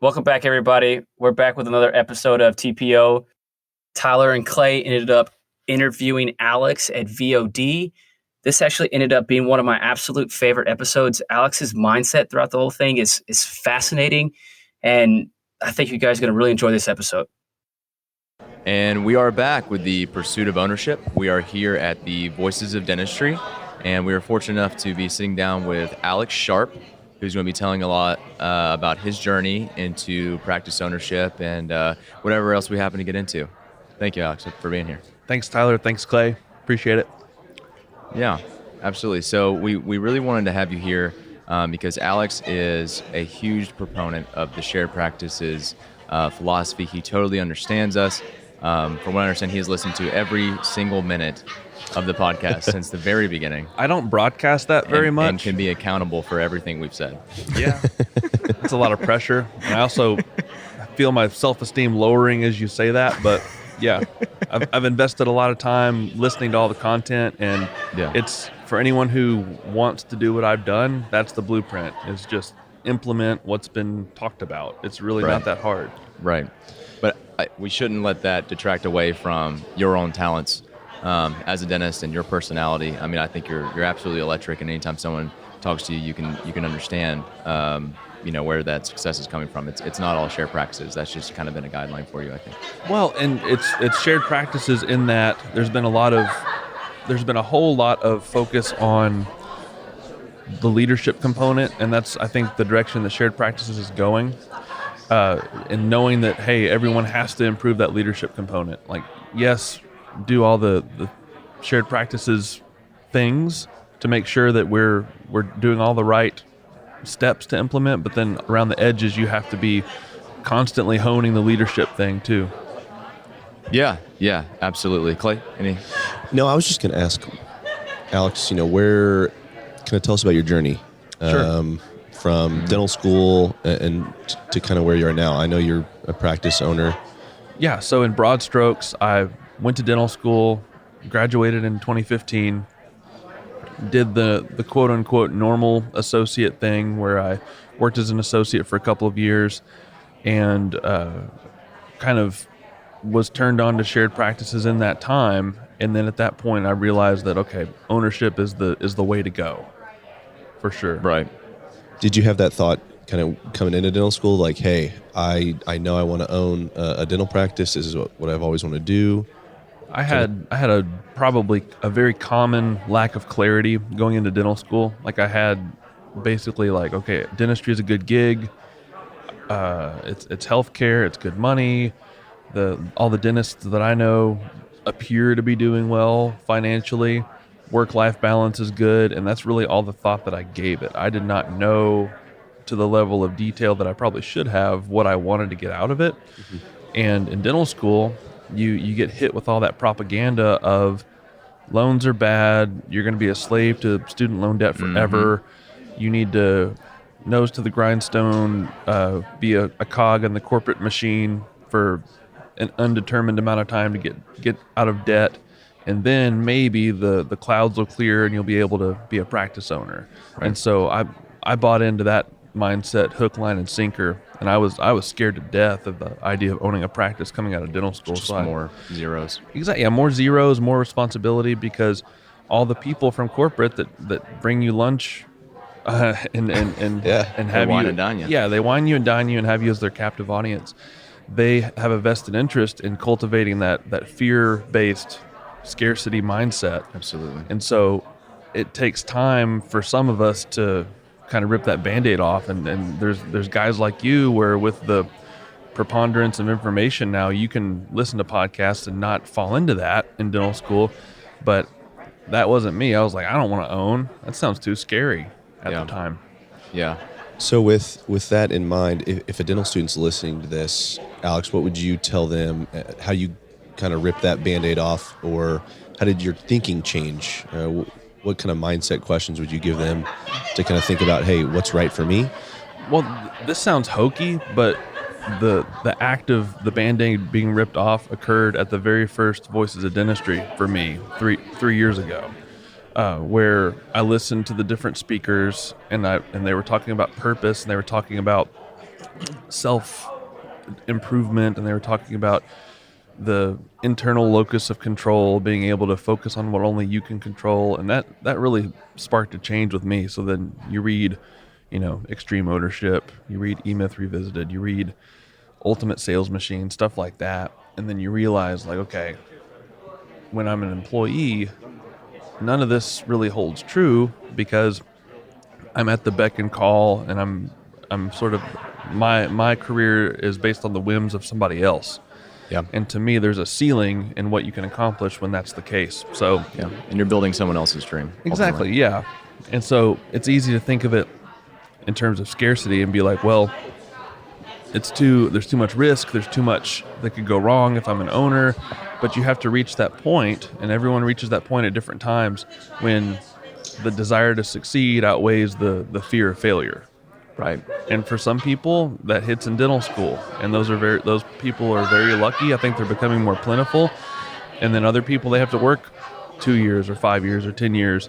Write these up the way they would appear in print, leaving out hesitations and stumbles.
Welcome back, everybody. We're back with another episode of TPO. Tyler and Clay ended up interviewing Alex at VOD. This actually ended up being one of my absolute favorite episodes. Alex's mindset throughout the whole thing is fascinating, and I think you guys are going to really enjoy this episode. And we are back with the pursuit of ownership. We are here at the Voices of Dentistry, and we are fortunate enough to be sitting down with Alex Sharp, who's going to be telling a lot about his journey into practice ownership and whatever else we happen to get into. Thank you, Alex, for being here. Thanks, Tyler. Thanks, Clay. Appreciate it. Yeah, absolutely. So we really wanted to have you here because Alex is a huge proponent of the shared practices philosophy. He totally understands us. From what I understand, he has listened to every single minute of the podcast since the very beginning. I don't broadcast that very much. And can be accountable for everything we've said. Yeah. It's a lot of pressure. And I also feel my self-esteem lowering as you say that. But yeah, I've invested a lot of time listening to all the content. And It's for anyone who wants to do what I've done, that's the blueprint, is just implement what's been talked about. It's really not that hard. Right. But we shouldn't let that detract away from your own talents. As a dentist and your personality. I mean, I think you're absolutely electric, and anytime someone talks to you, you can understand, where that success is coming from. It's not all shared practices. That's just kind of been a guideline for you, I think. Well, and it's shared practices in that there's been a whole lot of focus on the leadership component, and that's, I think, the direction that shared practices is going. And knowing that, hey, everyone has to improve that leadership component. Like, yes, do all the shared practices things to make sure that we're doing all the right steps to implement, but then around the edges you have to be constantly honing the leadership thing too. Yeah, absolutely. Clay, any? No, I was just going to ask Alex, where kind of tell us about your journey from dental school and to kind of where you are now. I know you're a practice owner. Yeah, so in broad strokes, I went to dental school, graduated in 2015, did the quote-unquote normal associate thing where I worked as an associate for a couple of years and kind of was turned on to shared practices in that time. And then at that point, I realized that, okay, ownership is the way to go, for sure. Right. Did you have that thought kind of coming into dental school, like, hey, I know I want to own a dental practice. This is what I've always wanted to do. I had probably a very common lack of clarity going into dental school. Like, I had basically like, okay, dentistry is a good gig. It's healthcare. It's good money. All the dentists that I know appear to be doing well financially. Work-life balance is good, and that's really all the thought that I gave it. I did not know to the level of detail that I probably should have what I wanted to get out of it. Mm-hmm. And in dental school, you get hit with all that propaganda of loans are bad, you're going to be a slave to student loan debt forever, you need to nose to the grindstone, be a cog in the corporate machine for an undetermined amount of time to get out of debt, and then maybe the clouds will clear and you'll be able to be a practice owner. Right. And so I bought into that mindset, hook, line, and sinker. And I was scared to death of the idea of owning a practice coming out of dental school. Just more zeros. Exactly. Yeah, more zeros, more responsibility, because all the people from corporate that bring you lunch and have wine you and dine you. Yeah, they wine you and dine you and have you as their captive audience. They have a vested interest in cultivating that fear-based scarcity mindset. Absolutely. And so it takes time for some of us to kind of rip that Band-Aid off, and there's guys like you where with the preponderance of information now, you can listen to podcasts and not fall into that in dental school. But that wasn't me. I was like, I don't want to own. That sounds too scary at the time. Yeah. So with that in mind, if a dental student's listening to this, Alex, what would you tell them, how you kind of rip that Band-Aid off, or how did your thinking change? What kind of mindset questions would you give them to kind of think about, hey, what's right for me? Well, this sounds hokey, but the act of the Band-Aid being ripped off occurred at the very first Voices of Dentistry for me 3 years ago, where I listened to the different speakers and they were talking about purpose, and they were talking about self improvement, and they were talking about the internal locus of control, being able to focus on what only you can control, and that really sparked a change with me. So then you read, Extreme Ownership, you read E-Myth Revisited, you read Ultimate Sales Machine, stuff like that, and then you realize, like, okay, when I'm an employee, none of this really holds true because I'm at the beck and call, and I'm sort of my career is based on the whims of somebody else. Yeah. And to me, there's a ceiling in what you can accomplish when that's the case. So Yeah. And you're building someone else's dream. Exactly. Ultimately. Yeah. And so it's easy to think of it in terms of scarcity and be like, well, there's too much risk. There's too much that could go wrong if I'm an owner, but you have to reach that point, and everyone reaches that point at different times when the desire to succeed outweighs the fear of failure. Right. And for some people, that hits in dental school, and those people are very lucky. I think they're becoming more plentiful. And then other people, they have to work 2 years or 5 years or 10 years,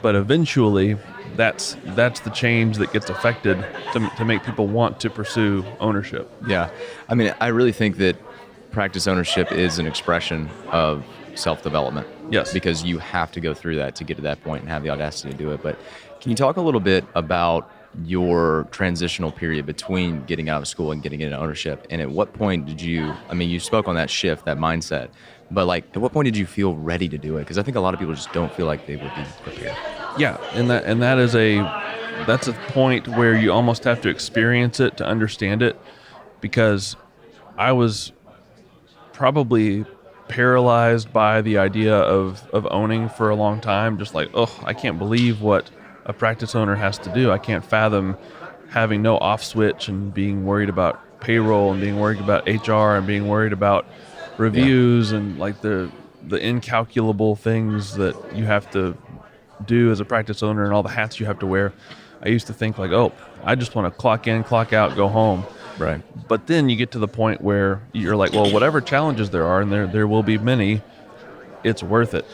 but eventually, that's the change that gets affected to make people want to pursue ownership. Yeah. I mean, I really think that practice ownership is an expression of self-development. Yes. Because you have to go through that to get to that point and have the audacity to do it. But can you talk a little bit about your transitional period between getting out of school and getting into ownership? And at what point did you spoke on that shift, that mindset, but like at what point did you feel ready to do it? Because I think a lot of people just don't feel like they would be prepared. Yeah, and that's a point where you almost have to experience it to understand it, because I was probably paralyzed by the idea of owning for a long time. Just like, I can't believe what a practice owner has to do. I can't fathom having no off switch and being worried about payroll and being worried about HR and being worried about reviews and like the incalculable things that you have to do as a practice owner and all the hats you have to wear. I used to think like, I just want to clock in, clock out, go home. Right. But then you get to the point where you're like, well, whatever challenges there are, and there will be many, it's worth it.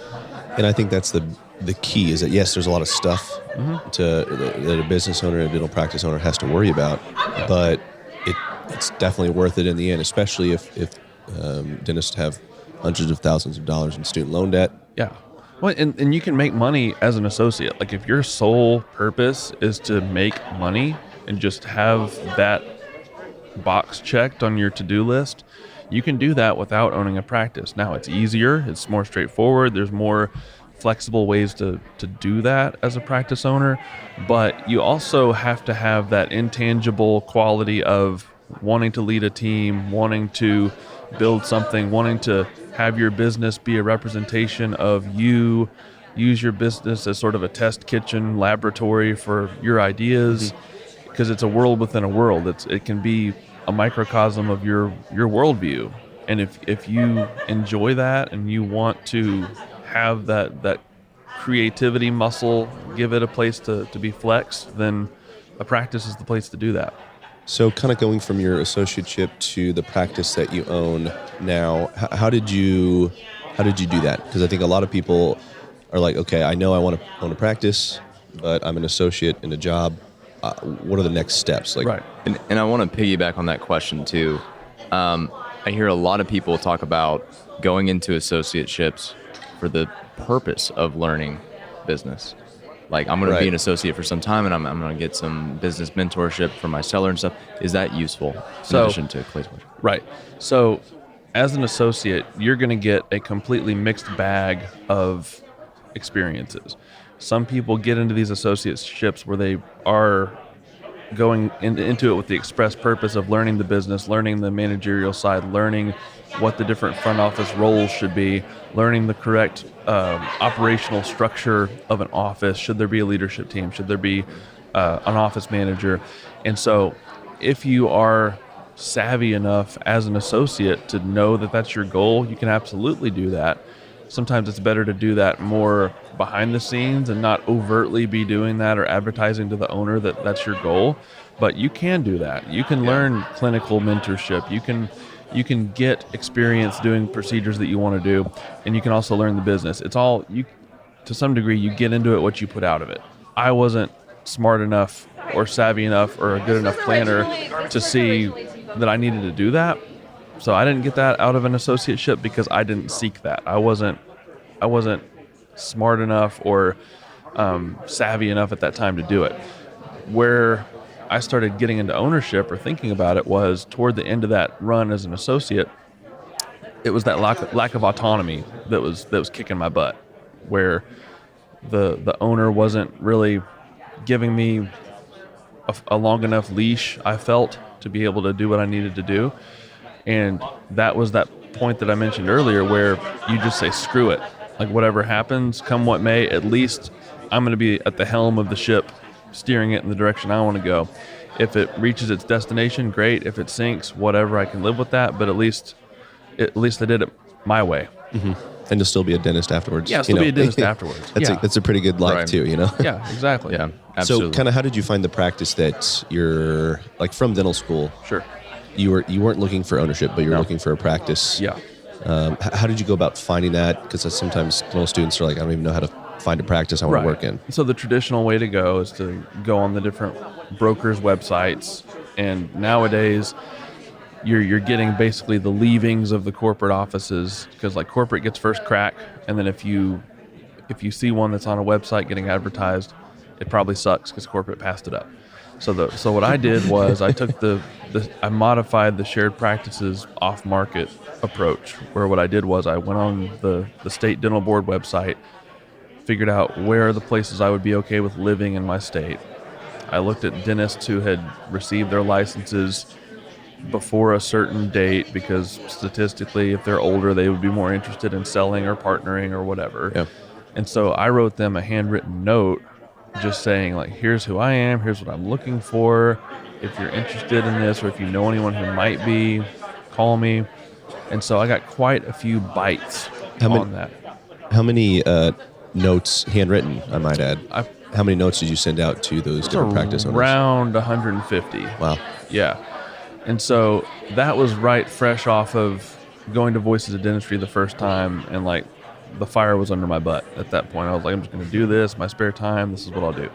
And I think that's the key is that, yes, there's a lot of stuff that a business owner and a dental practice owner has to worry about, but it's definitely worth it in the end, especially if dentists have hundreds of thousands of dollars in student loan debt. Yeah. Well, and you can make money as an associate. Like if your sole purpose is to make money and just have that box checked on your to-do list, you can do that without owning a practice. Now it's easier, it's more straightforward, there's more flexible ways to do that as a practice owner, but you also have to have that intangible quality of wanting to lead a team, wanting to build something, wanting to have your business be a representation of you, use your business as sort of a test kitchen laboratory for your ideas, because it's a world within a world. It can be a microcosm of your worldview. And if you enjoy that and you want to have that creativity muscle, give it a place to be flexed, then a practice is the place to do that. So kind of going from your associateship to the practice that you own now, how did you do that? Because I think a lot of people are like, okay, I know I want to own a practice, but I'm an associate in a job. What are the next steps? Like, right. And I want to piggyback on that question too. I hear a lot of people talk about going into associateships for the purpose of learning business. Like, I'm going to be an associate for some time, and I'm going to get some business mentorship from my seller and stuff. Is that useful in addition to Clay's question? Right. So as an associate, you're going to get a completely mixed bag of experiences. Some people get into these associateships where they are going into it with the express purpose of learning the business, learning the managerial side, learning what the different front office roles should be, learning the correct operational structure of an office. Should there be a leadership team? Should there be an office manager? And so if you are savvy enough as an associate to know that that's your goal, you can absolutely do that. Sometimes it's better to do that more behind the scenes and not overtly be doing that or advertising to the owner that that's your goal. But you can do that. You can learn clinical mentorship. You can get experience doing procedures that you want to do, and you can also learn the business. It's all, to some degree, you get into it what you put out of it. I wasn't smart enough or savvy enough or a good enough planner to see that I needed to do that. So I didn't get that out of an associateship because I didn't seek that. I wasn't smart enough or savvy enough at that time to do it. Where I started getting into ownership or thinking about it was toward the end of that run as an associate. It was that lack of autonomy that was kicking my butt, where the owner wasn't really giving me a long enough leash, I felt, to be able to do what I needed to do. And that was that point that I mentioned earlier where you just say, screw it. Like, whatever happens, come what may, at least I'm going to be at the helm of the ship, steering it in the direction I want to go. If it reaches its destination, great. If it sinks, whatever, I can live with that. But at least I did it my way. Mm-hmm. And you'll still be a dentist afterwards. Yeah, still be a dentist afterwards. That's a pretty good life, Right. too, you know? Yeah, exactly. Yeah, absolutely. So kind of how did you find the practice that you're, like, from dental school? Sure. You weren't looking for ownership, but you were No. looking for a practice. Yeah. How did you go about finding that? Because sometimes dental students are like, I don't even know how to find a practice I want to work in. So the traditional way to go is to go on the different brokers' websites, and nowadays you're getting basically the leavings of the corporate offices, because like corporate gets first crack, and then if you see one that's on a website getting advertised, it probably sucks because corporate passed it up. So what I did was I took I modified the shared practices off-market approach, where what I did was I went on the state dental board website, figured out where are the places I would be okay with living in my state. I looked at dentists who had received their licenses before a certain date, because statistically, if they're older, they would be more interested in selling or partnering or whatever. Yeah. And so I wrote them a handwritten note just saying, like, here's who I am, here's what I'm looking for. If you're interested in this, or if you know anyone who might be, call me. And so I got quite a few bites on that. How many notes, handwritten, I might add, how many notes did you send out to those different practice owners? Around 150. Wow. Yeah. And so that was right fresh off of going to Voices of Dentistry the first time, and like the fire was under my butt at that point. I was like, I'm just going to do this, my spare time, this is what I'll do.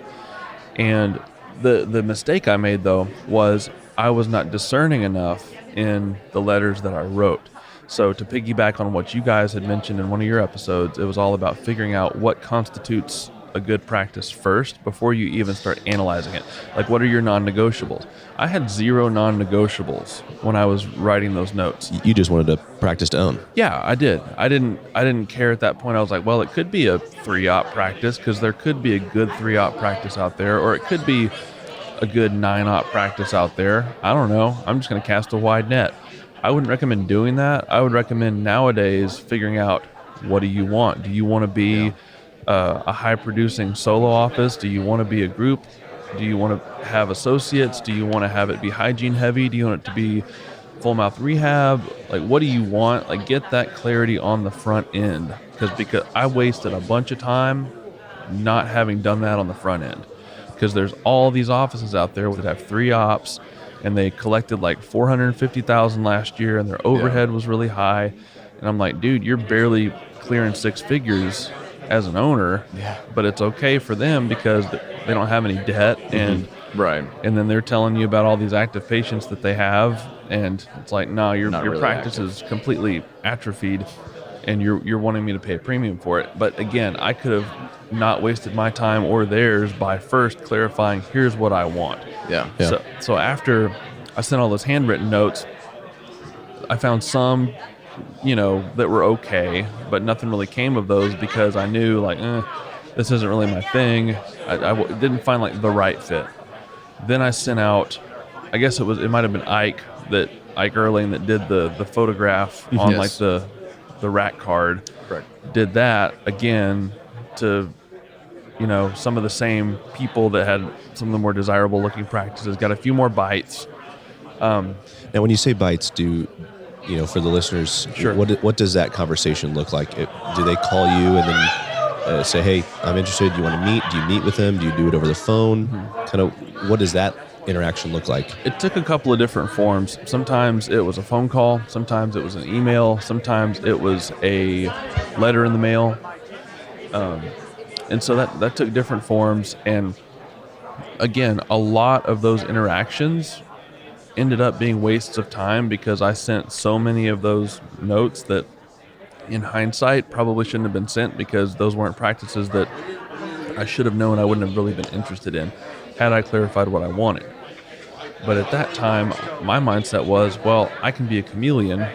And the mistake I made, though, was I was not discerning enough in the letters that I wrote. So to piggyback on what you guys had mentioned in one of your episodes, it was all about figuring out what constitutes a good practice first before you even start analyzing it. Like, what are your non-negotiables? I had 0 non-negotiables when I was writing those notes. You just wanted to practice to own. Yeah, I did. I didn't care at that point. I was like, well, it could be a 3-op practice, because there could be a good 3-op practice out there, or it could be a good 9-op practice out there. I don't know. I'm just going to cast a wide net. I wouldn't recommend doing that. I would recommend nowadays figuring out, what do you want? Do you want to be a high-producing solo office? Do you want to be a group? Do you want to have associates? Do you want to have it be hygiene heavy? Do you want it to be full mouth rehab? Like, what do you want? Like, get that clarity on the front end, because I wasted a bunch of time not having done that on the front end, because there's all these offices out there that have 3 ops, and they collected like $450,000 last year, and their overhead was really high. And I'm like, dude, you're barely clearing 6 figures as an owner, but it's okay for them because they don't have any debt, and Right. and then they're telling you about all these active patients that they have, and it's like, no, your really practice active. is completely atrophied, and you're wanting me to pay a premium for it. But again, I could have not wasted my time or theirs by first clarifying, here's what I want. Yeah. So after I sent all those handwritten notes, I found some, that were okay, but nothing really came of those, because I knew, like, this isn't really my thing. I didn't find like the right fit. Then I sent out, I guess it might have been Ike Erling that did the photograph on Yes. like the rack card. Correct. Did that again to, some of the same people that had some of the more desirable looking practices. Got a few more bites. Now, when you say bites, for the listeners, Sure. what does that conversation look like? Do they call you and then say, hey, I'm interested, do you want to meet? Do you meet with them? Do you do it over the phone? Kind of, what does that interaction look like? It took a couple of different forms. Sometimes it was a phone call. Sometimes it was an email. Sometimes it was a letter in the mail. And so that took different forms. And again, a lot of those interactions ended up being wastes of time because I sent so many of those notes that in hindsight probably shouldn't have been sent because those weren't practices that I should have known I wouldn't have really been interested in had I clarified what I wanted. But at that time, my mindset was, well, I can be a chameleon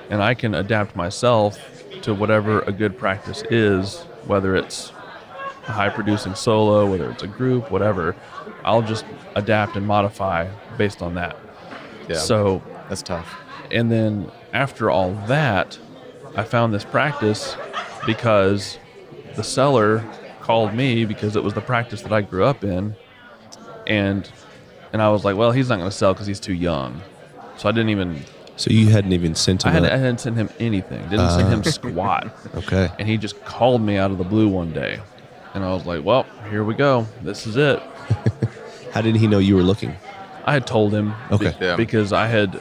and I can adapt myself to whatever a good practice is, whether it's a high-producing solo, whether it's a group, whatever. I'll just adapt and modify based on that. Yeah, So that's tough. And then after all that, I found this practice because the seller called me because it was the practice that I grew up in. And I was like, well, he's not going to sell because he's too young. So I didn't even... So you hadn't even sent him I hadn't sent him anything. Didn't send him squat. Okay. And he just called me out of the blue one day. And I was like, well, here we go. This is it. How did he know you were looking? I had told him Yeah. because I had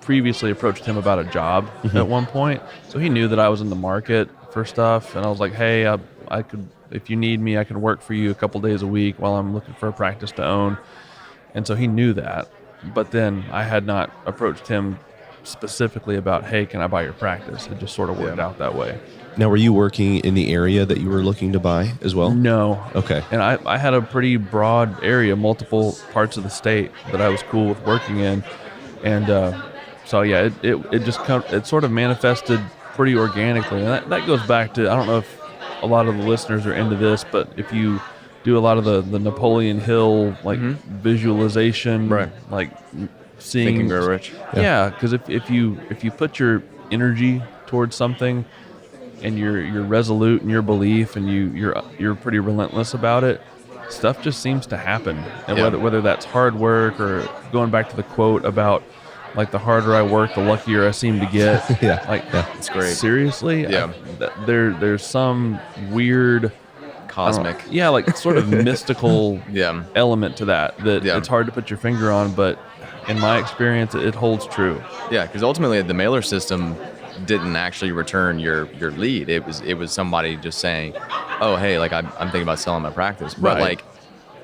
previously approached him about a job at one point. So he knew that I was in the market for stuff. And I was like, hey, I could, if you need me, I can work for you a couple days a week while I'm looking for a practice to own. And so he knew that. But then I had not approached him specifically about, hey, can I buy your practice? It just sort of worked out that way. Now, were you working in the area that you were looking to buy as well? No. Okay. And I had a pretty broad area, multiple parts of the state that I was cool with working in. And so, yeah, it sort of manifested pretty organically. And that goes back to, I don't know if a lot of the listeners are into this, but if you do a lot of the Napoleon Hill, like visualization, Right. like seeing. Think and Grow Rich. Yeah, because if you put your energy towards something, and you're resolute in your belief, and you're pretty relentless about it, stuff just seems to happen. And whether that's hard work or going back to the quote about like the harder I work, the luckier I seem to get. It's great. Seriously, Yeah. There's some weird Cosmic. like sort of mystical Yeah. element to that Yeah. it's hard to put your finger on, but in my experience, it holds true. Yeah, because ultimately the mailer system didn't actually return your lead. It was somebody just saying, "Oh, hey, like I'm thinking about selling my practice," but Right. like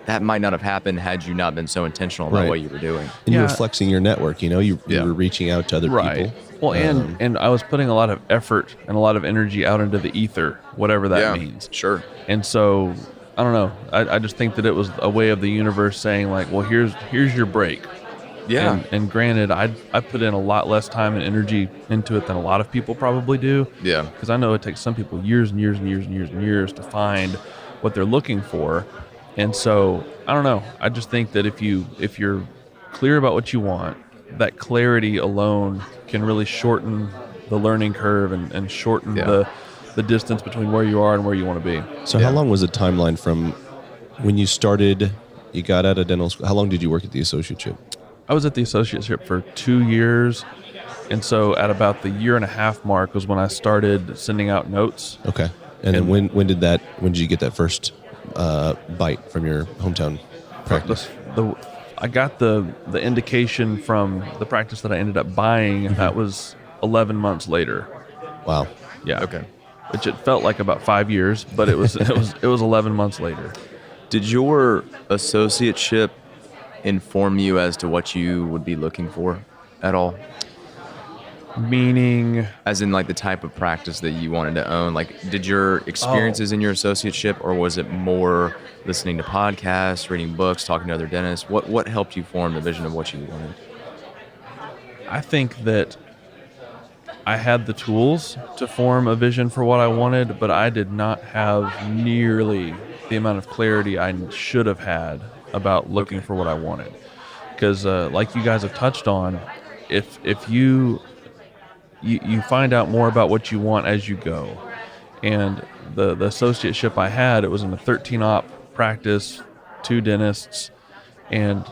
that might not have happened had you not been so intentional about Right. what you were doing. And you were Yeah. flexing your network, you Yeah. were reaching out to other Right. people. Well, and I was putting a lot of effort and a lot of energy out into the ether, whatever that means. Sure. And so, I don't know. I just think that it was a way of the universe saying like, well, here's your break. Yeah. And granted, I put in a lot less time and energy into it than a lot of people probably do. Yeah. Because I know it takes some people years and years and years and years and years to find what they're looking for. And so, I don't know. I just think that if you're clear about what you want, that clarity alone can really shorten the learning curve and shorten the distance between where you are and where you want to be. So how long was the timeline from when you started, you got out of dental school? How long did you work at the associateship? I was at the associateship for 2 years. And so at about the 1.5 year mark was when I started sending out notes. Okay. And then when did you get that first bite from your hometown practice? I got the indication from the practice that I ended up buying. That was 11 months later. Wow. Yeah. Okay. Which it felt like about 5 years, but it was 11 months later. Did your associateship inform you as to what you would be looking for at all? Meaning, As in like the type of practice that you wanted to own? Like, did your experiences in your associateship, or was it more listening to podcasts, reading books, talking to other dentists? What helped you form the vision of what you wanted? I think that I had the tools to form a vision for what I wanted, but I did not have nearly the amount of clarity I should have had about looking for what I wanted. Because like you guys have touched on, if you find out more about what you want as you go. And the associateship I had, it was in a 13-op practice, 2 dentists, and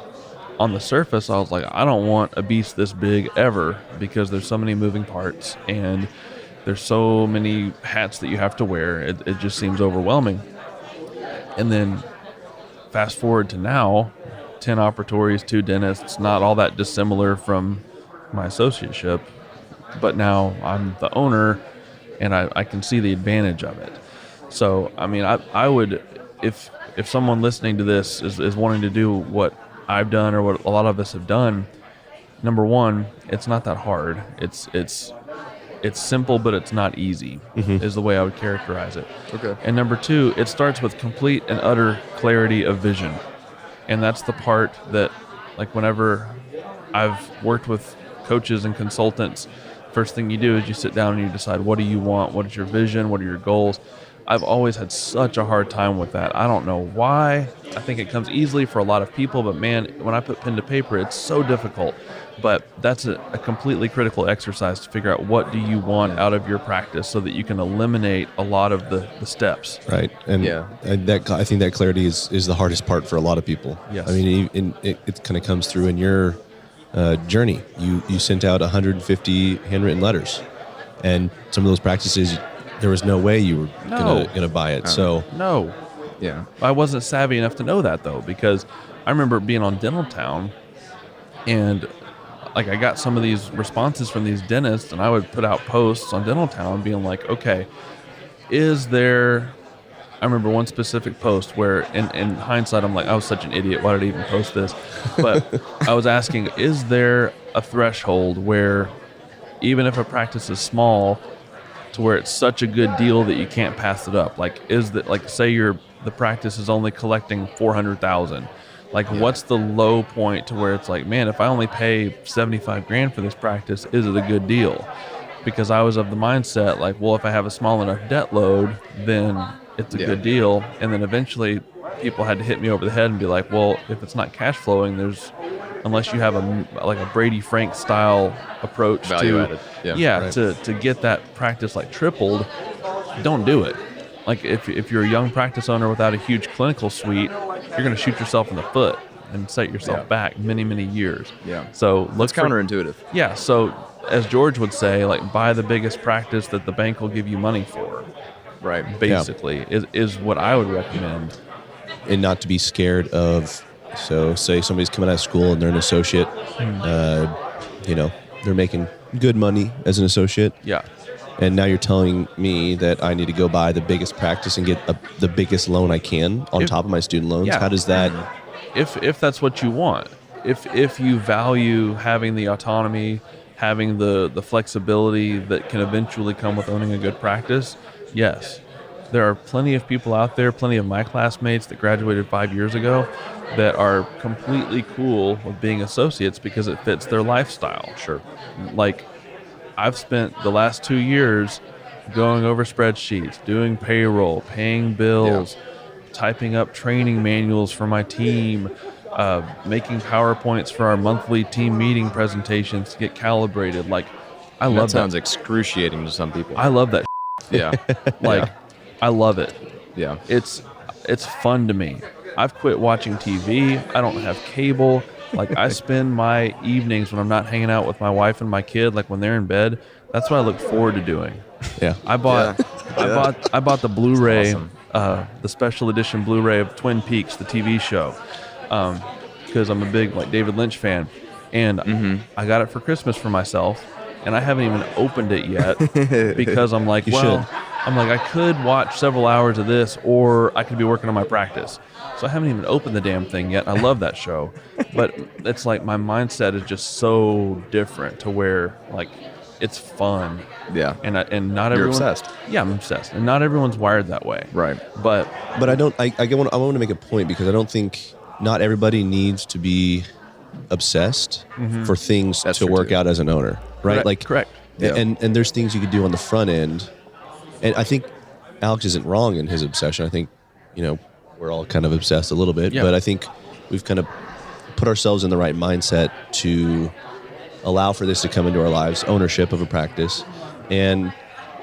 on the surface, I was like, I don't want a beast this big ever, because there's so many moving parts and there's so many hats that you have to wear. It just seems overwhelming. And then fast forward to now, 10 operatories, 2 dentists, not all that dissimilar from my associateship, but now I'm the owner and I can see the advantage of it. So, I mean, I would, if if someone listening to this is wanting to do what I've done or what a lot of us have done, number one, it's not that hard. It's simple, but it's not easy, is the way I would characterize it. Okay. And number two, it starts with complete and utter clarity of vision. And that's the part that, like, whenever I've worked with coaches and consultants, first thing you do is you sit down and you decide, what do you want? What is your vision? What are your goals? I've always had such a hard time with that. I don't know why. I think it comes easily for a lot of people, but man, when I put pen to paper, it's so difficult. But that's a completely critical exercise to figure out what do you want out of your practice so that you can eliminate a lot of the steps. Right. And I think that clarity is the hardest part for a lot of people. Yes. I mean, it kind of comes through in your journey. You sent out 150 handwritten letters, and some of those practices, there was no way you were gonna buy it. So No. Yeah. I wasn't savvy enough to know that, though, because I remember being on Dental Town, and like I got some of these responses from these dentists, and I would put out posts on Dental Town being like, okay, is there... I remember one specific post where, in hindsight, I'm like, I was such an idiot. Why did I even post this? But I was asking, is there a threshold where even if a practice is small, to where it's such a good deal that you can't pass it up? Like, is that, like, say the practice is only collecting $400,000. Like, what's the low point to where it's like, man, if I only pay $75,000 for this practice, is it a good deal? Because I was of the mindset, like, well, if I have a small enough debt load, then it's a good deal. And then eventually people had to hit me over the head and be like, well, if it's not cash flowing, unless you have a Brady Frank style approach Value added. to get that practice like tripled, don't do it. Like, if you're a young practice owner without a huge clinical suite, you're going to shoot yourself in the foot and set yourself back many, many years. Yeah. So It's counterintuitive. Yeah. So as George would say, like, buy the biggest practice that the bank will give you money for. Right. Basically, is what I would recommend. And not to be scared of, so say somebody's coming out of school and they're an associate, they're making good money as an associate. Yeah. And now you're telling me that I need to go buy the biggest practice and get the biggest loan I can on top of my student loans. Yeah. How does that? If that's what you want, if you value having the autonomy, having the flexibility that can eventually come with owning a good practice, yes. There are plenty of people out there, plenty of my classmates that graduated 5 years ago that are completely cool with being associates because it fits their lifestyle. Sure. Like, I've spent the last 2 years going over spreadsheets, doing payroll, paying bills, typing up training manuals for my team, making PowerPoints for our monthly team meeting presentations to get calibrated. Like, I love that. That sounds excruciating to some people. I love that. Yeah. I love it. Yeah. It's fun to me. I've quit watching TV. I don't have cable. Like, I spend my evenings when I'm not hanging out with my wife and my kid, like when they're in bed. That's what I look forward to doing. Yeah. I bought the Blu-ray, the special edition Blu-ray of Twin Peaks, the TV show, because I'm a big David Lynch fan, and I got it for Christmas for myself, and I haven't even opened it yet because I'm like, I could watch several hours of this, or I could be working on my practice. So I haven't even opened the damn thing yet. I love that show, but it's like my mindset is just so different to where, like, it's fun. Yeah. And not You're everyone. obsessed. Yeah, I'm obsessed, and not everyone's wired that way. Right. But I don't. I want to make a point because I don't think not everybody needs to be obsessed for things to work too. out as an owner, right? Correct. Yeah. And there's things you could do on the front end, and I think Alex isn't wrong in his obsession. I think we're all kind of obsessed a little bit, but I think we've kind of put ourselves in the right mindset to allow for this to come into our lives, ownership of a practice, and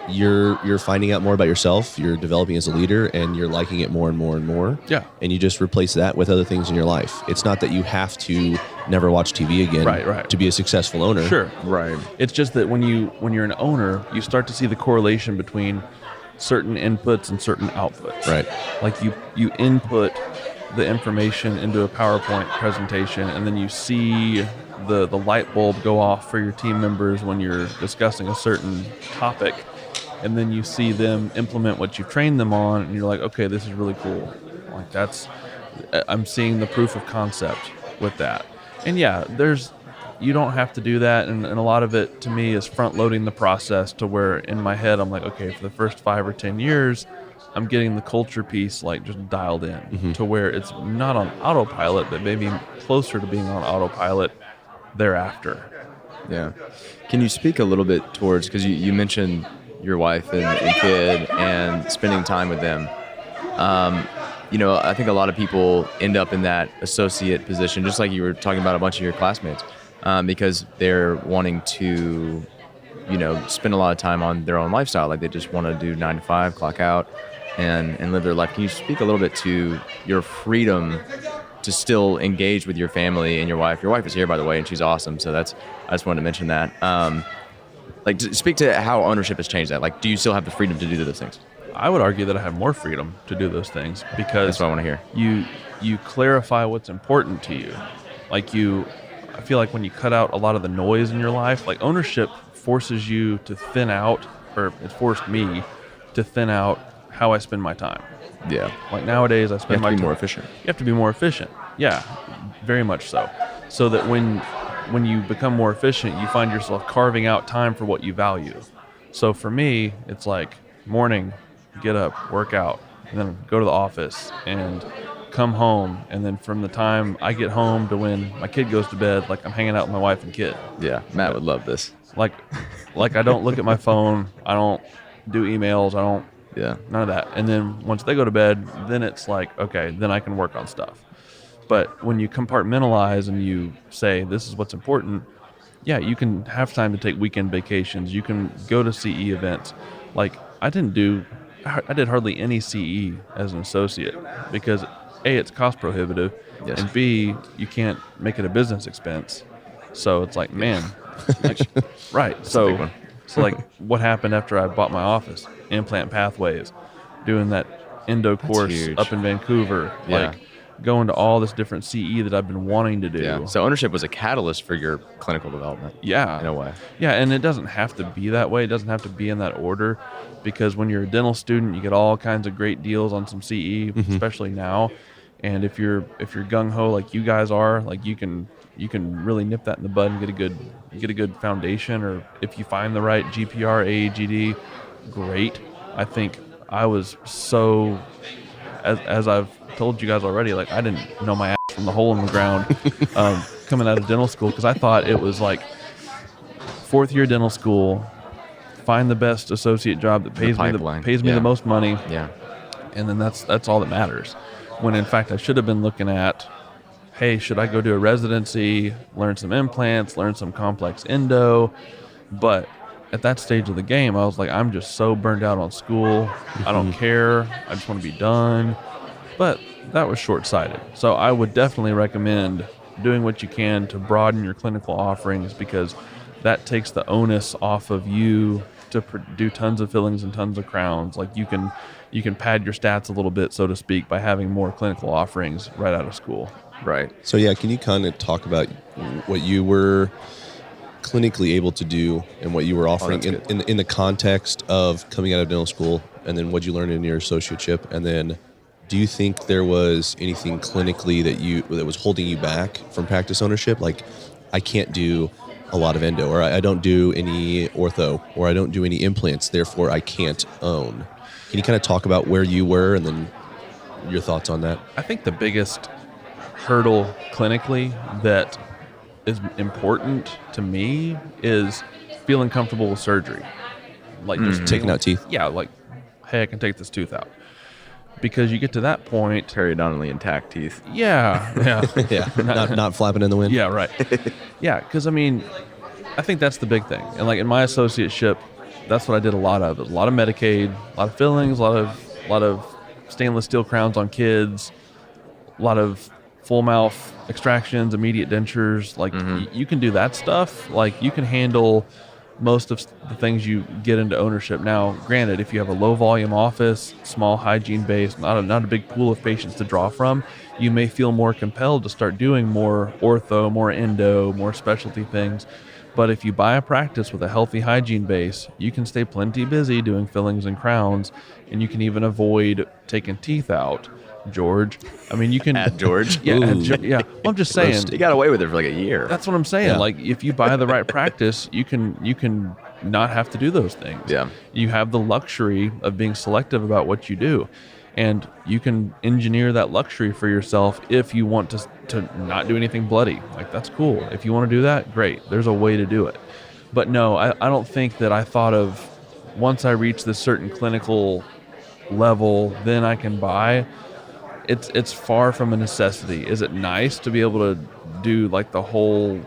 you're finding out more about yourself, you're developing as a leader, and you're liking it more and more and more. Yeah. And you just replace that with other things in your life. It's not that you have to never watch TV again Right. to be a successful owner. Sure. Right. It's just that when you're an owner, you start to see the correlation between certain inputs and certain outputs. Right. Like you input the information into a PowerPoint presentation, and then you see the light bulb go off for your team members when you're discussing a certain topic, and then you see them implement what you've trained them on, and you're like, okay, this is really cool. Like I'm seeing the proof of concept with that. And yeah, you don't have to do that. And a lot of it to me is front loading the process to where in my head, I'm like, okay, for the first 5 or 10 years, I'm getting the culture piece like just dialed in to where it's not on autopilot, but maybe closer to being on autopilot thereafter. Yeah. Can you speak a little bit towards, because you mentioned your wife and kid and spending time with them. I think a lot of people end up in that associate position, just like you were talking about a bunch of your classmates, because they're wanting to, spend a lot of time on their own lifestyle. Like they just want to do 9 to 5, clock out, and live their life. Can you speak a little bit to your freedom to still engage with your family and your wife? Your wife is here, by the way, and she's awesome. So I just wanted to mention that. To speak to how ownership has changed that. Like, do you still have the freedom to do those things? I would argue that I have more freedom to do those things because that's what I want to hear. You clarify what's important to you. I feel like when you cut out a lot of the noise in your life, like ownership forces you to thin out, or it forced me to thin out how I spend my time. Yeah. Like nowadays, I spend my time. You have to be more efficient. You have to be more efficient. Yeah, very much so. So that when you become more efficient, you find yourself carving out time for what you value. So for me, it's like morning, get up, work out, and then go to the office and come home. And then from the time I get home to when my kid goes to bed, like I'm hanging out with my wife and kid. Yeah, Matt would love this. Like I don't look at my phone. I don't do emails. I don't. Yeah. None of that. And then once they go to bed, then it's like, okay, then I can work on stuff. But when you compartmentalize and you say, this is what's important, yeah, you can have time to take weekend vacations. You can go to CE events. Like I did hardly any CE as an associate because A, it's cost prohibitive, yes, and B, you can't make it a business expense. So it's like, man, right. That's so a big one. So like what happened after I bought my office? Implant Pathways, doing that endo course huge. Up in Vancouver, Yeah. like going to all this different CE that I've been wanting to do. Yeah. So ownership was a catalyst for your clinical development. Yeah. In a way. Yeah, and it doesn't have to be that way. It doesn't have to be in that order because when you're a dental student, you get all kinds of great deals on some CE, especially now. And if you're gung ho like you guys are, like you can really nip that in the bud and get a good foundation. Or if you find the right GPR, AAGD, great. I think I was so, as I've told you guys already, like I didn't know my ass from the hole in the ground coming out of dental school because I thought it was like 4th year dental school, find the best associate job that pays me the most money, and then that's all that matters. When in fact I should have been looking at, hey, should I go do a residency, learn some implants, learn some complex endo? But at that stage of the game, I was like, I'm just so burned out on school. I don't care. I just want to be done. But that was short-sighted. So I would definitely recommend doing what you can to broaden your clinical offerings because that takes the onus off of you to do tons of fillings and tons of crowns. Like you can pad your stats a little bit, so to speak, by having more clinical offerings right out of school. Right. So yeah, can you kind of talk about what you were clinically able to do and what you were offering in the context of coming out of dental school, and then what you learned in your associateship, and then do you think there was anything clinically that was holding you back from practice ownership? Like, I can't do a lot of endo, or I don't do any ortho, or I don't do any implants, therefore I can't own. Can you kind of talk about where you were and then your thoughts on that? I think the biggest hurdle clinically that is important to me is feeling comfortable with surgery. Like just taking out teeth? Yeah, like, hey, I can take this tooth out. Because you get to that point. Periodontially intact teeth. Yeah. Yeah, not flapping in the wind. Yeah, right. Yeah, because I mean, I think that's the big thing. And like in my associateship, that's what I did a lot of. A lot of Medicaid, a lot of fillings, a lot of stainless steel crowns on kids, a lot of full mouth extractions, immediate dentures. Like you can do that stuff. Like you can handle most of the things you get into ownership. Now, granted, if you have a low volume office, small hygiene base, not a big pool of patients to draw from, you may feel more compelled to start doing more ortho, more endo, more specialty things. But if you buy a practice with a healthy hygiene base, you can stay plenty busy doing fillings and crowns, and you can even avoid taking teeth out George. I mean, you can At George. Yeah, Ooh. yeah. Well, I'm just saying. Roasted. He got away with it for like a year. That's what I'm saying. Yeah. Like, if you buy the right practice, you can not have to do those things. Yeah. You have the luxury of being selective about what you do, and you can engineer that luxury for yourself if you want to not do anything bloody. Like, that's cool. If you want to do that, great. There's a way to do it. But no, I don't think that I thought of once I reach this certain clinical level, then I can buy. It's far from a necessity. Is it nice to be able to do like the whole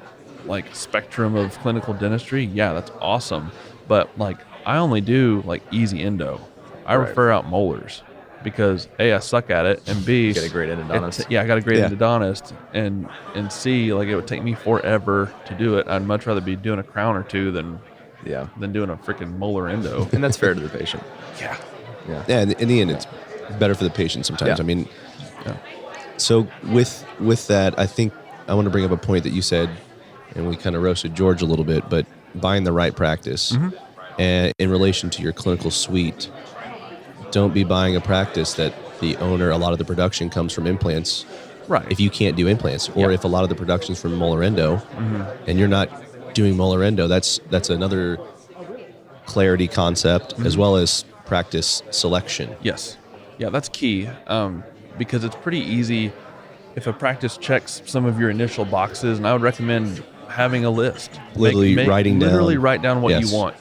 like spectrum of clinical dentistry? Yeah, that's awesome. But like, I only do like easy endo. I refer out molars because A, I suck at it, and B, Get a great endodontist. I got a great Yeah. endodontist, and C, like, it would take me forever to do it. I'd much rather be doing a crown or two than doing a freaking molar endo. And that's fair to the patient. Yeah. Yeah, in the end, it's better for the patient sometimes. Yeah. I mean, so with that, I think I want to bring up a point that you said, and we kind of roasted George a little bit, but buying the right practice, and in relation to your clinical suite, don't be buying a practice that the owner, a lot of the production comes from implants. Right. If you can't do implants, or if a lot of the production's from molar endo, and you're not doing molar endo, that's another clarity concept, as well as practice selection. Yes. Yeah, that's key, because it's pretty easy if a practice checks some of your initial boxes, and I would recommend having a list. Literally Literally write down what Yes. you want.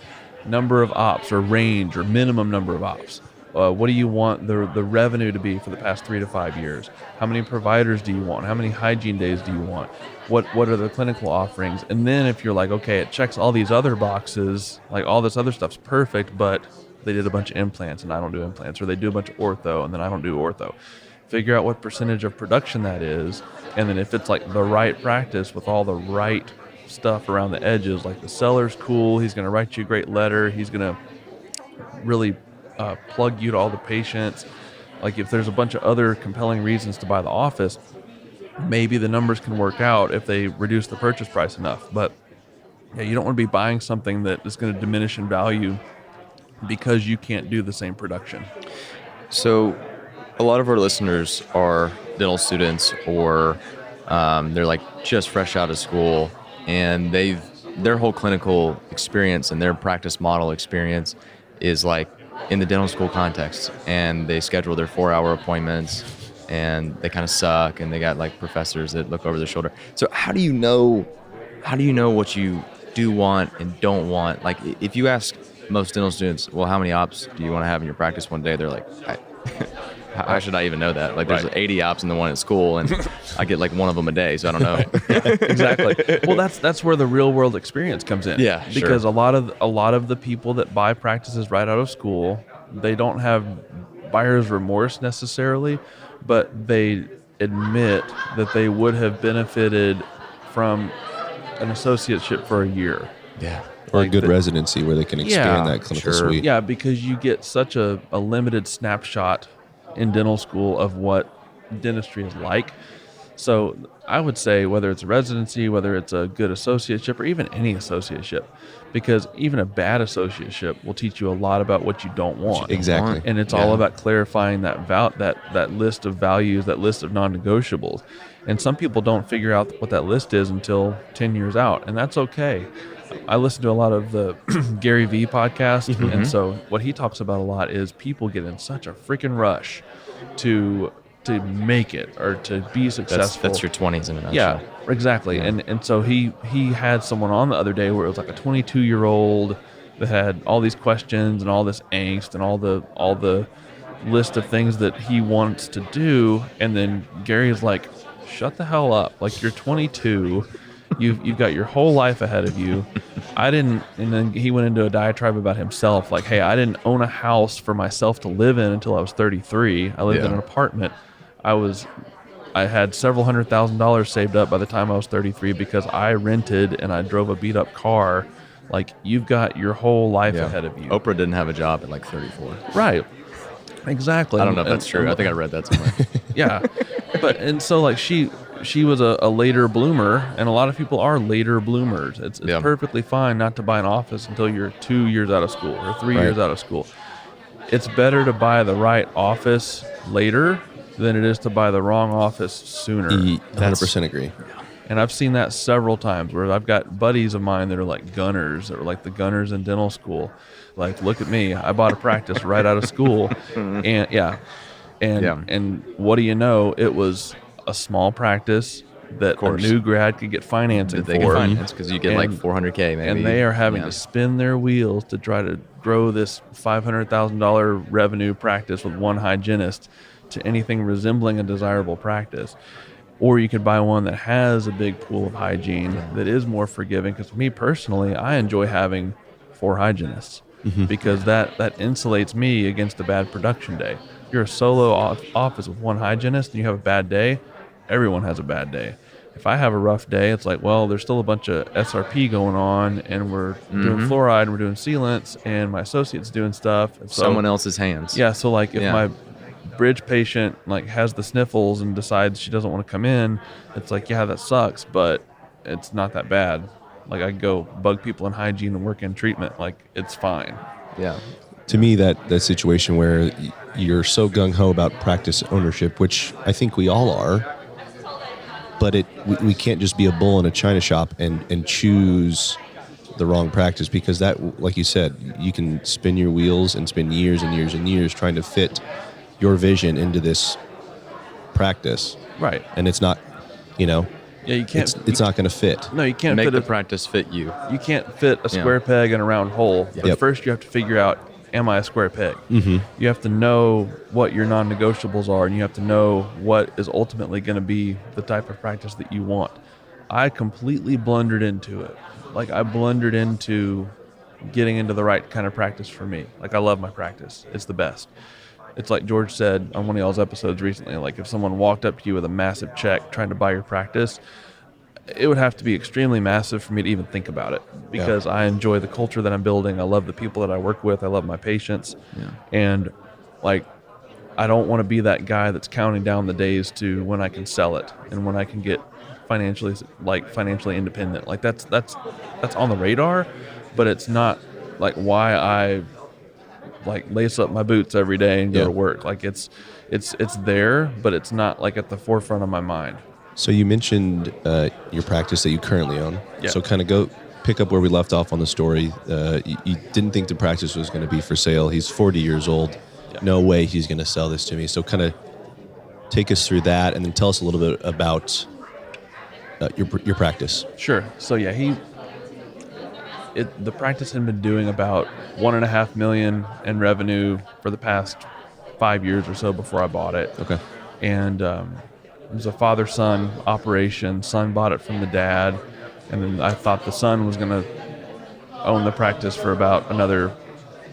Number of ops or range or minimum number of ops. What do you want the revenue to be for the past 3 to 5 years? How many providers do you want? How many hygiene days do you want? What are the clinical offerings? And then if you're like, okay, it checks all these other boxes, like all this other stuff's perfect, but they did a bunch of implants and I don't do implants, or they do a bunch of ortho and then I don't do ortho. Figure out what percentage of production that is, and then if it's like the right practice with all the right stuff around the edges, like the seller's cool, he's going to write you a great letter, he's going to really plug you to all the patients. Like, if there's a bunch of other compelling reasons to buy the office, maybe the numbers can work out if they reduce the purchase price enough. But yeah, you don't want to be buying something that is going to diminish in value because you can't do the same production. So a lot of our listeners are dental students, or they're like just fresh out of school, and their whole clinical experience and their practice model experience is like in the dental school context, and they schedule their 4-hour appointments and they kind of suck, and they got like professors that look over their shoulder. So how do you know what you do want and don't want? Like, if you ask most dental students, well, how many ops do you want to have in your practice one day? They're like, how should I even know that? Like, there's 80 ops in the one at school, and I get like one of them a day, so I don't know. Exactly. Well, that's where the real world experience comes in. Yeah, sure. Because a lot of the people that buy practices right out of school, they don't have buyer's remorse necessarily, but they admit that they would have benefited from an associateship for a year. Yeah. Or Like a good the- residency where they can expand Yeah, that clinical sure. suite. Yeah, because you get such a limited snapshot in dental school of what dentistry is like. So I would say whether it's a residency, whether it's a good associateship, or even any associateship, because even a bad associateship will teach you a lot about what you don't want. Exactly. And it's all about clarifying that that list of values, that list of non-negotiables. And some people don't figure out what that list is until 10 years out, and that's okay. I listen to a lot of the Gary Vee podcast, and so what he talks about a lot is people get in such a freaking rush to make it or to be successful. That's your 20s in a nutshell. Yeah, exactly. Yeah. And so he had someone on the other day where it was like a 22-year-old that had all these questions and all this angst and all the list of things that he wants to do, and then Gary's like, shut the hell up. Like, you're 22. You've got your whole life ahead of you. And then he went into a diatribe about himself. Like, hey, I didn't own a house for myself to live in until I was 33. I lived in an apartment. I had several $100,000 saved up by the time I was 33 because I rented and I drove a beat up car. Like, you've got your whole life ahead of you. Oprah didn't have a job at like 34. Right. Exactly. I don't know if that's true. I think I read that somewhere. Yeah. And so like she was a later bloomer, and a lot of people are later bloomers. It's perfectly fine not to buy an office until you're 2 years out of school or 3 years out of school. It's better to buy the right office later than it is to buy the wrong office sooner. 100% agree. And I've seen that several times where I've got buddies of mine that are like gunners, that are like the gunners in dental school. Like, look at me, I bought a practice right out of school. And what do you know? It was a small practice that a new grad could get financing They for. can finance because you get like $400K maybe. And they are having to spin their wheels to try to grow this $500,000 revenue practice with one hygienist to anything resembling a desirable practice. Or you could buy one that has a big pool of hygiene that is more forgiving. Because me personally, I enjoy having 4 hygienists because that insulates me against a bad production day. If you're a solo office with one hygienist and you have a bad day, everyone has a bad day. If I have a rough day, it's like, well, there's still a bunch of SRP going on, and we're doing fluoride, and we're doing sealants, and my associate's doing stuff. And so, someone else's hands. Yeah, so like if my bridge patient like has the sniffles and decides she doesn't want to come in, it's like, yeah, that sucks, but it's not that bad. Like I go bug people in hygiene and work in treatment, like it's fine. Yeah. To me, that situation where you're so gung-ho about practice ownership, which I think we all are, but we can't just be a bull in a china shop and choose the wrong practice, because that, like you said, you can spin your wheels and spend years and years and years trying to fit your vision into this practice. Right. And it's not, you can't. It's not going to fit. No, you can't make the practice fit you. You can't fit a square peg in a round hole. But first you have to figure out, am I a square peg? You have to know what your non-negotiables are, and you have to know what is ultimately going to be the type of practice that you want. I completely blundered into it. Like I blundered into getting into the right kind of practice for me. Like I love my practice. It's the best. It's like George said on one of y'all's episodes recently, like if someone walked up to you with a massive check trying to buy your practice, it would have to be extremely massive for me to even think about it, because I enjoy the culture that I'm building. I love the people that I work with. I love my patients. And like, I don't want to be that guy that's counting down the days to when I can sell it and when I can get financially independent. Like that's on the radar, but it's not like why I like lace up my boots every day and go to work. Like it's there, but it's not like at the forefront of my mind. So you mentioned your practice that you currently own. Yeah. So kind of go pick up where we left off on the story. You didn't think the practice was going to be for sale. He's 40 years old. Yeah. No way he's going to sell this to me. So kind of take us through that, and then tell us a little bit about your practice. Sure. So yeah, the practice had been doing about $1.5 million in revenue for the past 5 years or so before I bought it. Okay. And it was a father-son operation. Son bought it from the dad, and then I thought the son was going to own the practice for about another,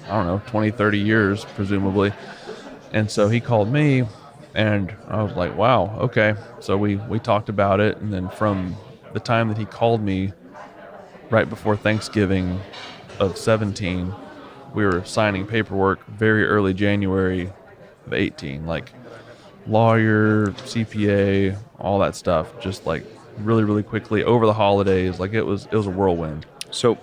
20, 30 years, presumably. And so he called me, and I was like, wow, okay. So we talked about it, and then from the time that he called me right before Thanksgiving of 17, we were signing paperwork very early January of 18, like lawyer, CPA, all that stuff, just like really, really quickly over the holidays. Like it was a whirlwind. So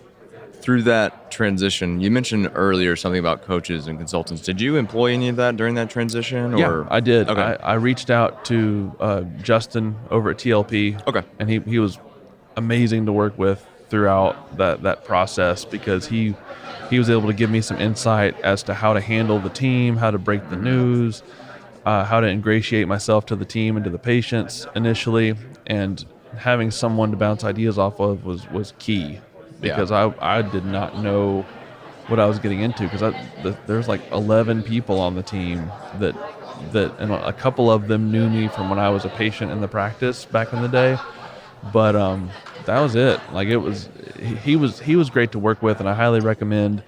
through that transition, you mentioned earlier something about coaches and consultants. Did you employ any of that during that transition? Yeah, I did. Okay. I reached out to Justin over at TLP. Okay. And he was amazing to work with throughout that process, because he was able to give me some insight as to how to handle the team, how to break the news, how to ingratiate myself to the team and to the patients initially, and having someone to bounce ideas off of was key, because I did not know what I was getting into, because there's like 11 people on the team that and a couple of them knew me from when I was a patient in the practice back in the day, but that was it. Like he was great to work with, and I highly recommend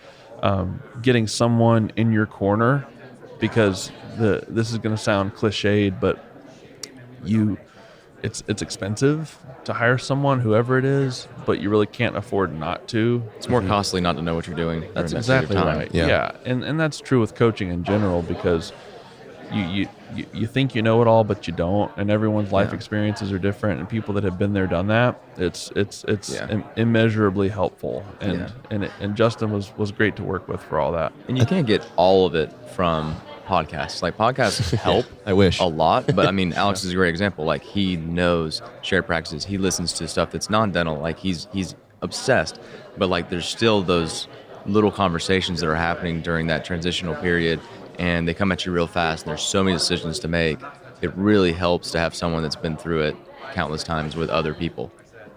getting someone in your corner, because this is going to sound cliched, but it's expensive to hire someone, whoever it is, but you really can't afford not to. It's more costly not to know what you're doing. That's exactly right. Yeah. And that's true with coaching in general, because you think you know it all, but you don't, and everyone's life experiences are different, and people that have been there, done that, it's immeasurably helpful, and Justin was great to work with for all that. And you can't get all of it from podcasts. Like podcasts help I wish. a lot, but I mean, Alex is a great example. Like he knows shared practices. He listens to stuff that's non-dental. Like he's obsessed, but like there's still those little conversations that are happening during that transitional period, and they come at you real fast. And there's so many decisions to make. It really helps to have someone that's been through it countless times with other people.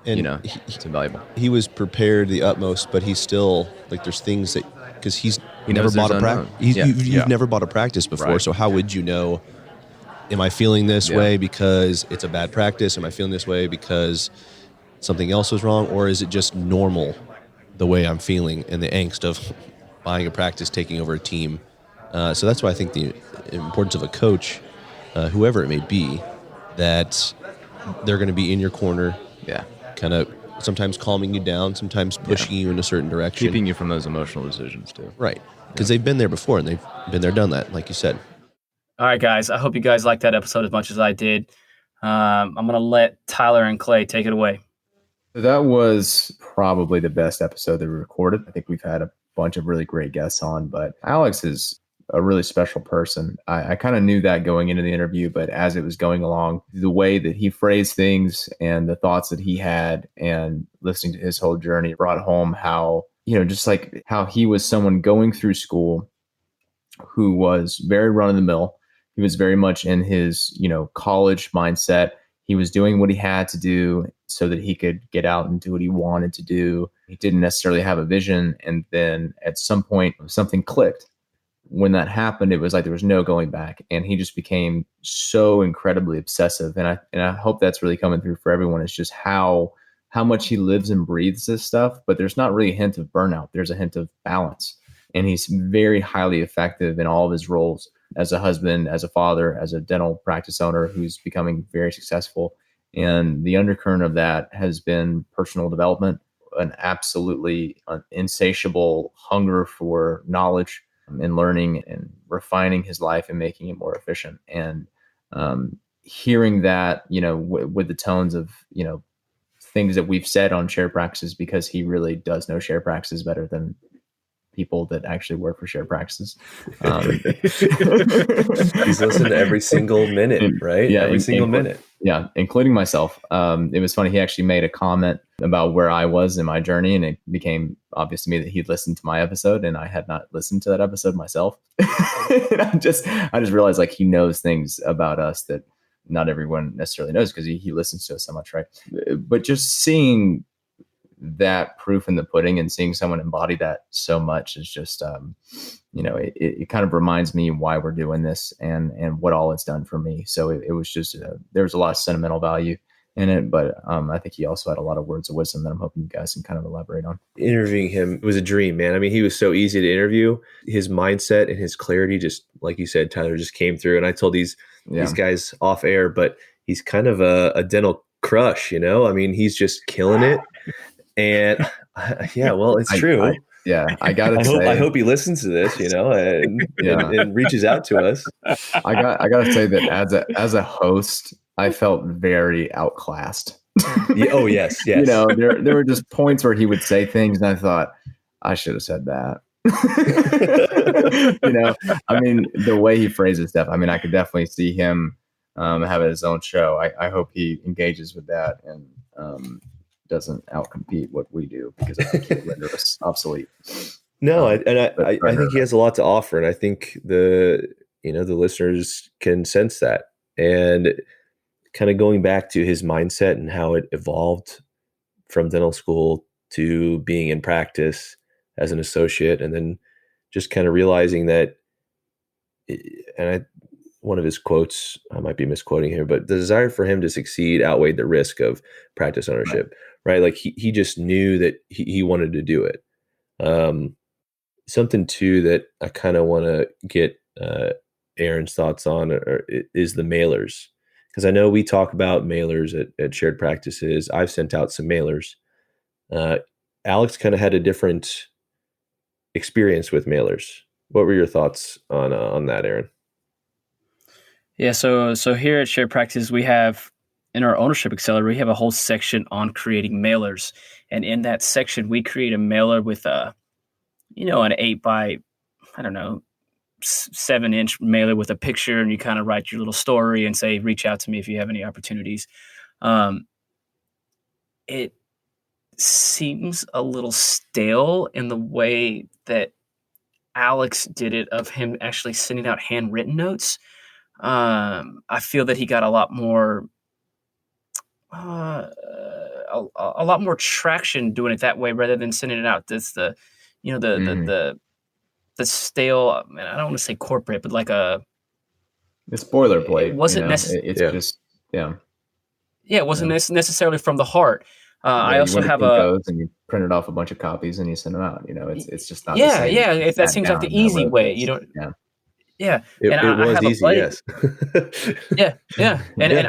And It's invaluable. He was prepared the utmost, but he's still like there's things that because he never knows bought there's a practice. unknown. You've never bought a practice before, Right. so how would you know? Am I feeling this Yeah. way because it's a bad practice? Am I feeling this way because something else was wrong, or is it just normal the way I'm feeling and the angst of buying a practice, taking over a team? So that's why I think the importance of a coach, whoever it may be, that they're going to be in your corner, Yeah. kind of sometimes calming you down, sometimes pushing you in a certain direction. Keeping you from those emotional decisions too. Right. Because they've been there before and they've been there, done that, like you said. All right, guys. I hope you guys liked that episode as much as I did. I'm going to let Tyler and Clay take it away. That was probably the best episode that we recorded. I think we've had a bunch of really great guests on, but Alex is a really special person. I kind of knew that going into the interview, but as it was going along, the way that he phrased things and the thoughts that he had and listening to his whole journey brought home how, just like how he was someone going through school who was very run of the mill. He was very much in his, college mindset. He was doing what he had to do so that he could get out and do what he wanted to do. He didn't necessarily have a vision. And then at some point, something clicked. When that happened, it was like there was no going back. And he just became so incredibly obsessive. And I hope that's really coming through for everyone. It's just how much he lives and breathes this stuff. But there's not really a hint of burnout. There's a hint of balance. And he's very highly effective in all of his roles as a husband, as a father, as a dental practice owner who's becoming very successful. And the undercurrent of that has been personal development, an absolutely insatiable hunger for knowledge and learning and refining his life and making it more efficient. And hearing that, with the tones of, things that we've said on shared practices, because he really does know shared practices better than people that actually work for shared practices. He's listened to every single minute, right? Yeah, every single minute. Yeah, including myself. It was funny. He actually made a comment about where I was in my journey, and it became obvious to me that he'd listened to my episode, and I had not listened to that episode myself. And I just realized like he knows things about us that not everyone necessarily knows because he listens to us so much, right? But just seeing that proof in the pudding and seeing someone embody that so much is just, it kind of reminds me why we're doing this and what all it's done for me. So it was just, there was a lot of sentimental value in it, but I think he also had a lot of words of wisdom that I'm hoping you guys can kind of elaborate on. Interviewing him was a dream, man. I mean, he was so easy to interview. His mindset and his clarity, just like you said, Tyler, just came through. And I told these guys off air, but he's kind of a dental crush, I mean, he's just killing it. And well, it's true. I gotta say, I hope he listens to this, and reaches out to us. I gotta say that as a host, I felt very outclassed. Oh yes. There were just points where he would say things, and I thought I should have said that. I mean, the way he phrases stuff. I mean, I could definitely see him having his own show. I hope he engages with that and doesn't outcompete what we do, because I think he'll render us obsolete. No, I think he has a lot to offer, and I think the listeners can sense that. And kind of going back to his mindset and how it evolved from dental school to being in practice as an associate, and then just kind of realizing that, one of his quotes, I might be misquoting here, but the desire for him to succeed outweighed the risk of practice ownership, right? Like he just knew that he wanted to do it. Something too that I kind of want to get Aaron's thoughts on is the mailers. Because I know we talk about mailers at shared practices. I've sent out some mailers. Alex kind of had a different experience with mailers. What were your thoughts on that, Aaron? Yeah, so here at Shared Practice, we have, in our ownership accelerator, we have a whole section on creating mailers. And in that section, we create a mailer with an 8 by, 7-inch mailer with a picture, and you kind of write your little story and say, reach out to me if you have any opportunities. It seems a little stale in the way that Alex did it, of him actually sending out handwritten notes. I feel that he got a lot more a lot more traction doing it that way rather than sending it out. That's the stale. I don't want to say corporate, but like it's boilerplate. It wasn't it wasn't necessarily from the heart. I also have and you printed off a bunch of copies and you send them out. It's just not. If that seems like the easy way, you don't. Yeah, it was easy. Yes. yeah. And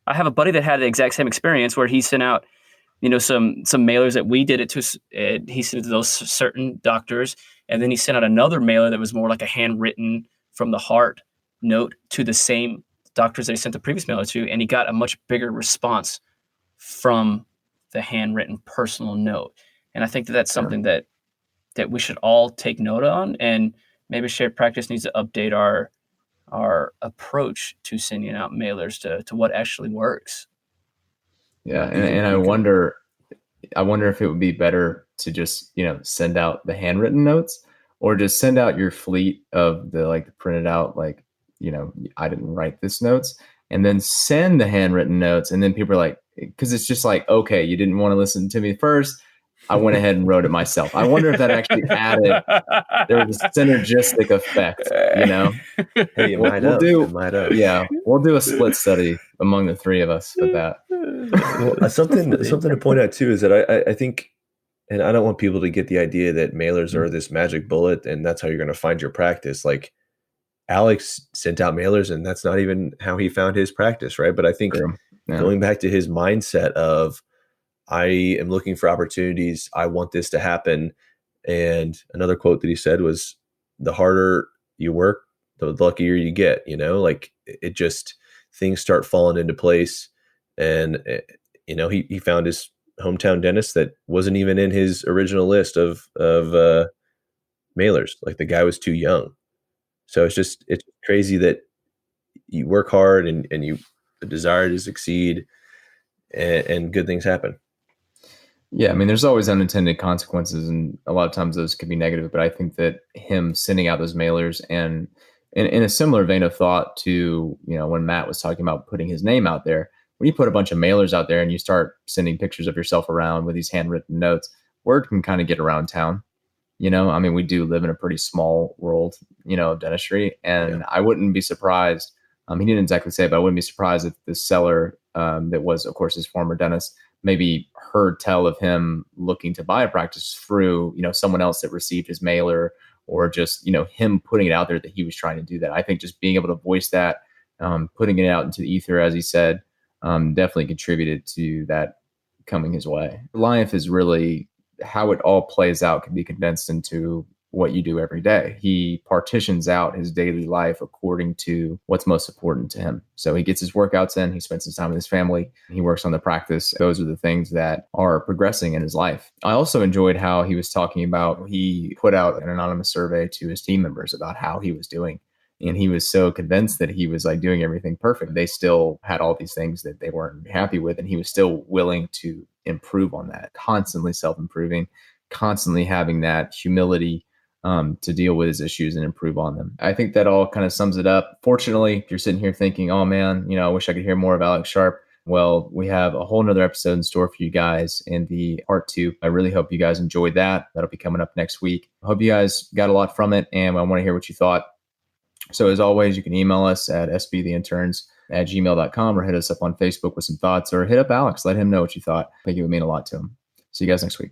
I have a buddy that had the exact same experience where he sent out, some mailers that we did it to. He sent it to those certain doctors, and then he sent out another mailer that was more like a handwritten from the heart note to the same doctors that he sent the previous mailer to, and he got a much bigger response from the handwritten personal note. And I think that that's something that we should all take note on, and maybe Shared Practice needs to update our approach to sending out mailers to what actually works. Yeah. And I wonder if it would be better to just, send out the handwritten notes, or just send out your fleet of the printed out, I didn't write this notes, and then send the handwritten notes. And then people are like, because it's just like, okay, you didn't want to listen to me first, I went ahead and wrote it myself. I wonder if that actually added, there was a synergistic effect, Hey, it might have. Yeah, we'll do a split study among the three of us with that. Well, something to point out too is that I think, and I don't want people to get the idea that mailers are this magic bullet and that's how you're going to find your practice. Like Alex sent out mailers and that's not even how he found his practice, right? But I think going back to his mindset of, I am looking for opportunities, I want this to happen. And another quote that he said was, the harder you work, the luckier you get, it just, things start falling into place. And, he found his hometown dentist that wasn't even in his original list of mailers. Like the guy was too young. So it's crazy that you work hard and you desire to succeed and good things happen. Yeah, there's always unintended consequences, and a lot of times those can be negative. But I think that him sending out those mailers, and in a similar vein of thought to, when Matt was talking about putting his name out there, when you put a bunch of mailers out there and you start sending pictures of yourself around with these handwritten notes, word can kind of get around town. We do live in a pretty small world, of dentistry, and I wouldn't be surprised. He didn't exactly say it, but I wouldn't be surprised if the seller, that was, of course, his former dentist, maybe heard tell of him looking to buy a practice through, someone else that received his mailer, or just, him putting it out there that he was trying to do that. I think just being able to voice that, putting it out into the ether, as he said, definitely contributed to that coming his way. Life is really how it all plays out can be condensed into what you do every day. He partitions out his daily life according to what's most important to him. So he gets his workouts in, he spends some time with his family, he works on the practice. Those are the things that are progressing in his life. I also enjoyed how he was talking about, he put out an anonymous survey to his team members about how he was doing. And he was so convinced that he was doing everything perfect. They still had all these things that they weren't happy with, and he was still willing to improve on that, constantly self-improving, constantly having that humility to deal with his issues and improve on them. I think that all kind of sums it up. Fortunately, if you're sitting here thinking, oh man, I wish I could hear more of Alex Sharp, well, we have a whole nother episode in store for you guys in the part 2. I really hope you guys enjoyed that. That'll be coming up next week. I hope you guys got a lot from it, and I want to hear what you thought. So as always, you can email us at sbtheinterns@gmail.com, or hit us up on Facebook with some thoughts, or hit up Alex. Let him know what you thought. I think it would mean a lot to him. See you guys next week.